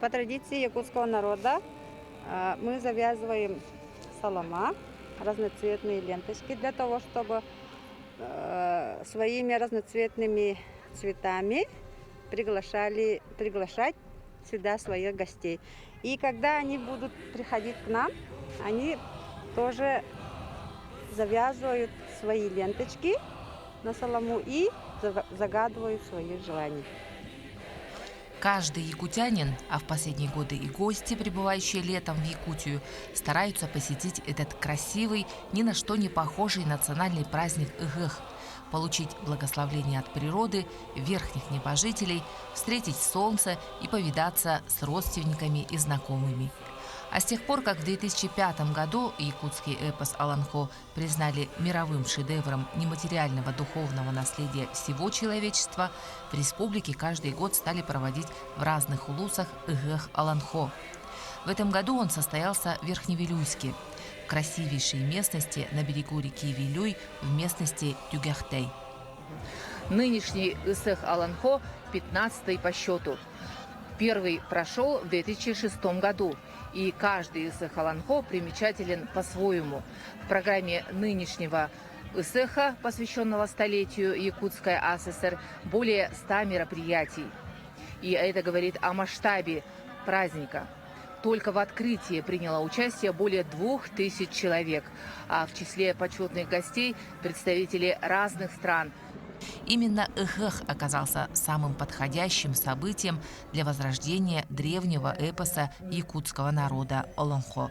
По традиции якутского народа мы завязываем солома, разноцветные ленточки для того, чтобы своими разноцветными цветами приглашать сюда своих гостей. И когда они будут приходить к нам, они тоже завязывают свои ленточки на солому и загадывают свои желания. Каждый якутянин, а в последние годы и гости, прибывающие летом в Якутию, стараются посетить этот красивый, ни на что не похожий национальный праздник Ыгых, получить благословение от природы, верхних небожителей, встретить солнце и повидаться с родственниками и знакомыми. А с тех пор, как в 2005 году якутский эпос «Аланхо» признали мировым шедевром нематериального духовного наследия всего человечества, в республике каждый год стали проводить в разных улусах Ыгых Аланхо. В этом году он состоялся в Верхневилюйске, в красивейшей местности на берегу реки Вилюй, в местности Тюгяхтей. Нынешний Ысых Аланхо 15-й по счету. Первый прошел в 2006 году, и каждый Ысых Аланхо примечателен по-своему. В программе нынешнего Ысыха, посвященного столетию Якутской АССР, более 100 мероприятий. И это говорит о масштабе праздника. Только в открытии приняло участие более 2000 человек, а в числе почетных гостей представители разных стран. Именно Ыгых оказался самым подходящим событием для возрождения древнего эпоса якутского народа Аланхо.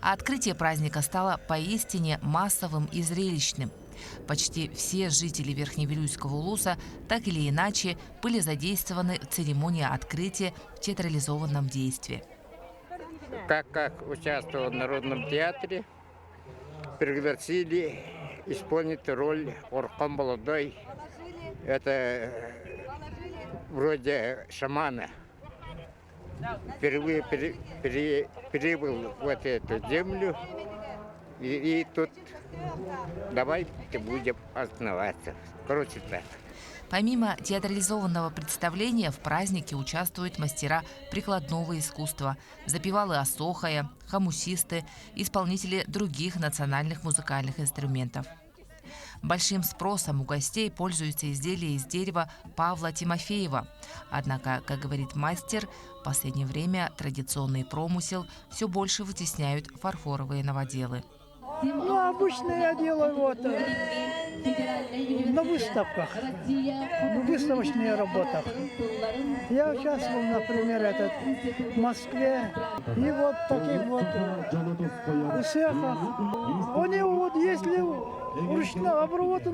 А открытие праздника стало поистине массовым и зрелищным. Почти все жители Верхневилюйского улуса так или иначе были задействованы в церемонии открытия в театрализованном действии. Как участвовал в Народном театре, пригласили исполнить роль Орхон Молодой. Это вроде шамана. Впервые прибыл в эту землю, и тут давайте будем основаться. Короче так. Помимо театрализованного представления в празднике участвуют мастера прикладного искусства, запевалы асохая, хомусисты, исполнители других национальных музыкальных инструментов. Большим спросом у гостей пользуются изделия из дерева Павла Тимофеева. Однако, как говорит мастер, в последнее время традиционный промысел все больше вытесняют фарфоровые новоделы. Обычно я делаю на выставках, на выставочных работах. Я участвовал, например, в Москве и таких цехах. У него если ручная обработка,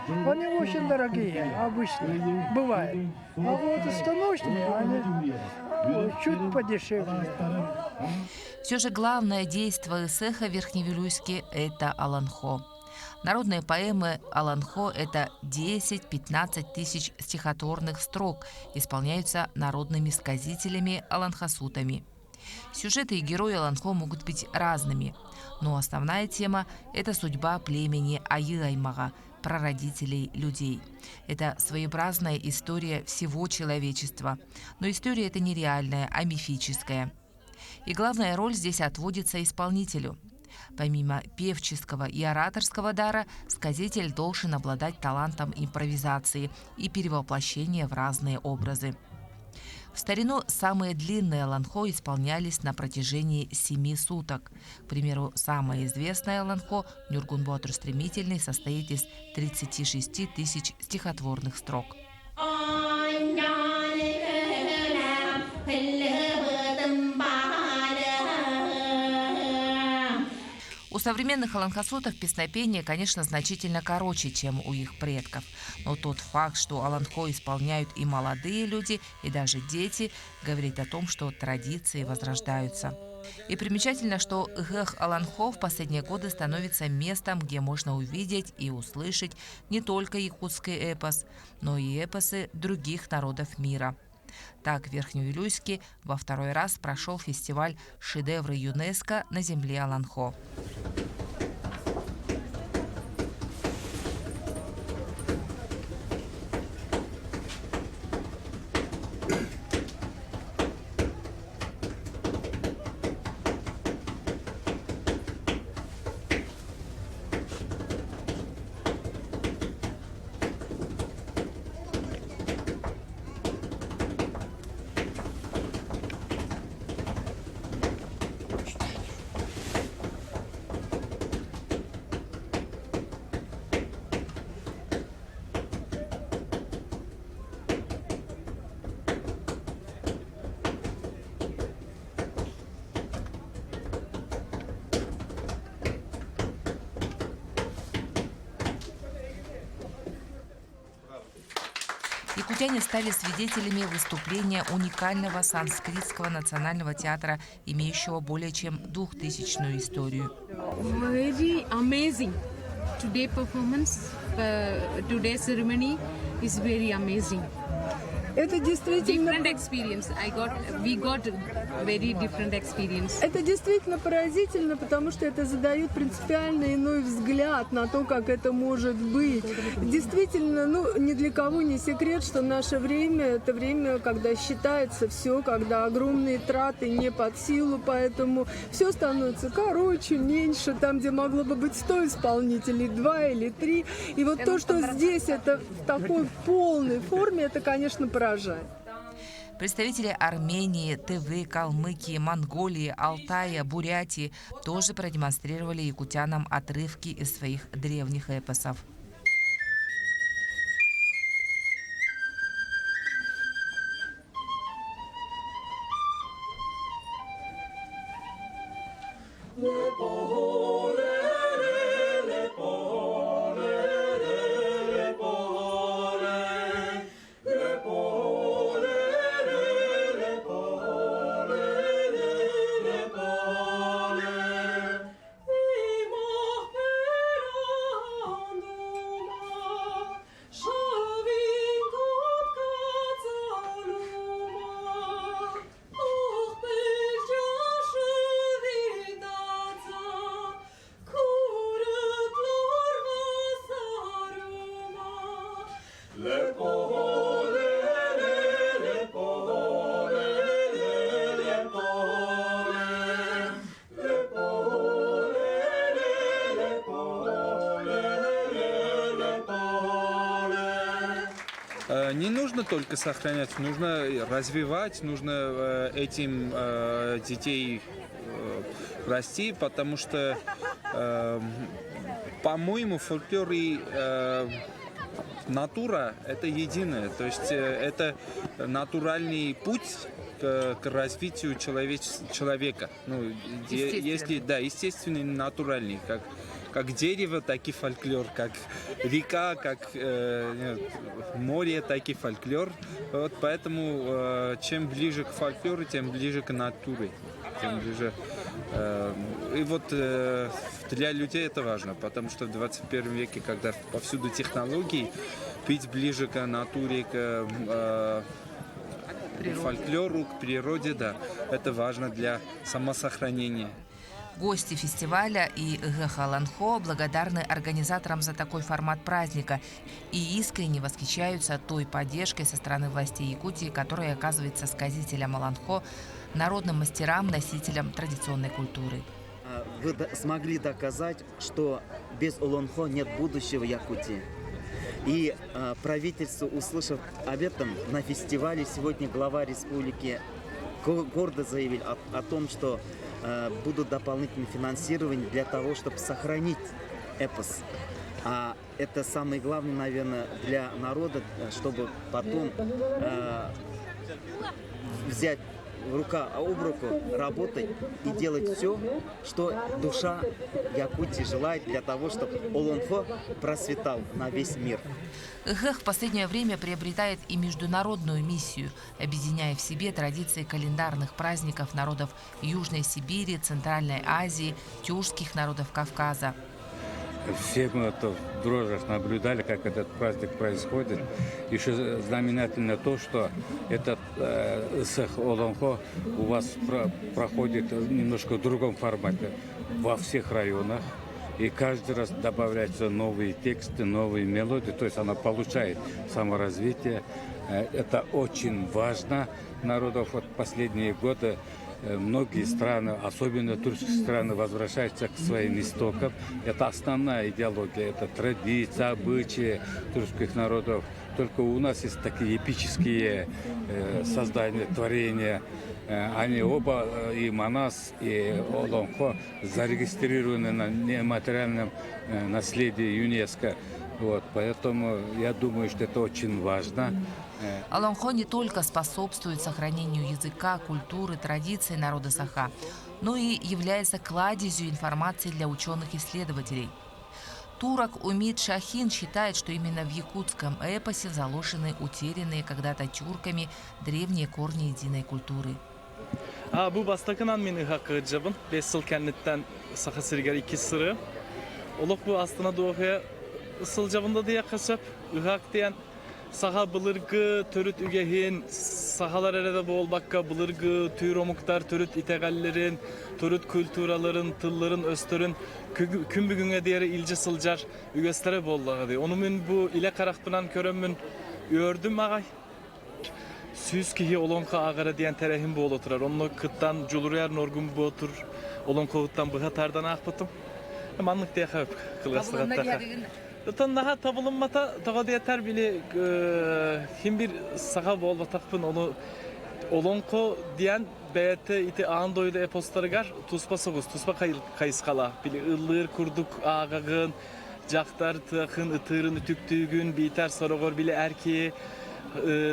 они очень дорогие, обычно, бывает. А станочные, они чуть подешевле. Все же главное действие Ысыха в Верхневилюйске – это Аланхо. Народные поэмы Аланхо – это 10-15 тысяч стихотворных строк, исполняются народными сказителями аланхасутами. Сюжеты и герои Аланхо могут быть разными, но основная тема – это судьба племени Айы-Аймага, прародителей людей. Это своеобразная история всего человечества. Но история эта не реальная, а мифическая. И главная роль здесь отводится исполнителю. Помимо певческого и ораторского дара, сказитель должен обладать талантом импровизации и перевоплощения в разные образы. В старину самые длинные аланхо исполнялись на протяжении 7 суток. К примеру, самое известное аланхо «Нюргун-Батыр стремительный» состоит из 36 тысяч стихотворных строк. У современных аланхасутов песнопение, конечно, значительно короче, чем у их предков. Но тот факт, что аланхо исполняют и молодые люди, и даже дети, говорит о том, что традиции возрождаются. И примечательно, что Ыгых Аланхо в последние годы становится местом, где можно увидеть и услышать не только якутский эпос, но и эпосы других народов мира. Так в Верхневилюйске во второй раз прошел фестиваль «Шедевры ЮНЕСКО на земле Аланхо». Якутяне стали свидетелями выступления уникального санскритского национального театра, имеющего более чем 2000-ную историю. Very amazing. Today performance, today's ceremony is very amazing. Это действительно... Different experience. We got very different experience. Это действительно поразительно, потому что это задает принципиально иной взгляд на то, как это может быть. Действительно, ни для кого не секрет, что наше время – это время, когда считается все, когда огромные траты не под силу, поэтому все становится короче, меньше, там, где могло бы быть 100 исполнителей, 2 или 3. И вот то, что здесь это в такой полной форме, это, конечно, поражает. Представители Армении, Тывы, Калмыкии, Монголии, Алтая, Бурятии тоже продемонстрировали якутянам отрывки из своих древних эпосов. Не нужно только сохранять, нужно развивать, нужно этим детей расти, потому что, по-моему, фольклор и натура – это единое, то есть это натуральный путь к развитию человека. Если, да, естественный, натуральный, как дерево, так и фольклор, как река, как море, так и фольклор. Вот поэтому чем ближе к фольклору, тем ближе к натуре. Тем ближе. И вот для людей это важно, потому что в 21 веке, когда повсюду технологии, быть ближе к натуре, к фольклору, к природе, да, это важно для самосохранения. Гости фестиваля и ЭГХ Аланхо благодарны организаторам за такой формат праздника и искренне восхищаются той поддержкой со стороны властей Якутии, которая оказывается сказителям Аланхо, народным мастерам, носителям традиционной культуры. Вы смогли доказать, что без Аланхо нет будущего Якутии. И правительство, услышав об этом, на фестивале сегодня глава республики гордо заявил о том, что будут дополнительные финансирования для того, чтобы сохранить эпос. А это самое главное, наверное, для народа, чтобы потом взять рука об руку, работать и делать все, что душа Якутии желает для того, чтобы Аланхо процветал на весь мир. ЭГХ в последнее время приобретает и международную миссию, объединяя в себе традиции календарных праздников народов Южной Сибири, Центральной Азии, тюркских народов Кавказа. Все мы это в дрожжах наблюдали, как этот праздник происходит. Еще знаменательно то, что этот ЭГХ Аланхо у вас проходит немножко в другом формате во всех районах. И каждый раз добавляются новые тексты, новые мелодии, то есть она получает саморазвитие. Это очень важно. Народов вот последние годы многие страны, особенно турецкие страны, возвращаются к своим истокам. Это основная идеология, это традиция, обычаи турецких народов. Только у нас есть такие эпические создания, творения. Они оба, и Манас, и Аланхо, зарегистрированы на нематериальном наследии ЮНЕСКО. Вот, поэтому я думаю, что это очень важно. Аланхо не только способствует сохранению языка, культуры, традиций народа Саха, но и является кладезью информации для ученых-исследователей. Турок Умид Шахин считает, что именно в якутском эпосе заложены утерянные когда-то тюрками древние корни единой культуры. Bu bastakınan mini hakkı cabın. 5 yıl kendinden saka sirger 2 sırı. Oluk bu astına doğuya ısıl cabında diye kasap. Ihak diyen saha bılırgı, törüt ügehin, sahalar erede bol bakka bılırgı, tüy romuktar, törüt itegallerin, törüt külturaların, tılların, östörün, kümbügüne diğeri ilci sılcar, ügestere bollağı diye. Onun bu ile karaktıran körömün ördüm ağay. Süz kihi olonka ağara diyen terehim bol oturar. Onu kıttan juluruyar norgun bu otur. Olonka huttan bıhatardan akpıtım. Manlık diye kayıp kılgaslığa. Zaten daha tabulunmata tağa diyeter bile kim bir saha bol batakpın onu olonko diyen beyete iti ağındoyda epostları gar tuspa soğuz, tuspa kayıskala. Bile ıllır kurduk ağağın, jaktar tıkın, ıtırın, ütüktüğün, biter sorogor bile erkeği.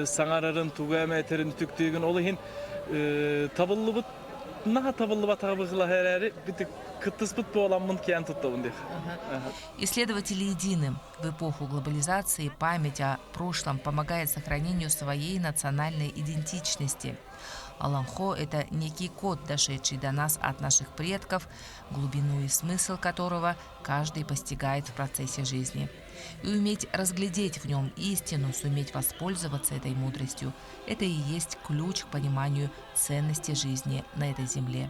Sanararın, tuğayma eterin tüktüğün oluhin tabıllıbıt naha tabıllıbat ağabıqla hereri bir tık kıttıspıt bu olanmın kiyen tuttavun diye. Исследователи едины. В эпоху глобализации память о прошлом помогает сохранению своей национальной идентичности. Аланхо – это некий код, дошедший до нас от наших предков, глубину и смысл которого каждый постигает в процессе жизни. И уметь разглядеть в нем истину, суметь воспользоваться этой мудростью – это и есть ключ к пониманию ценности жизни на этой земле.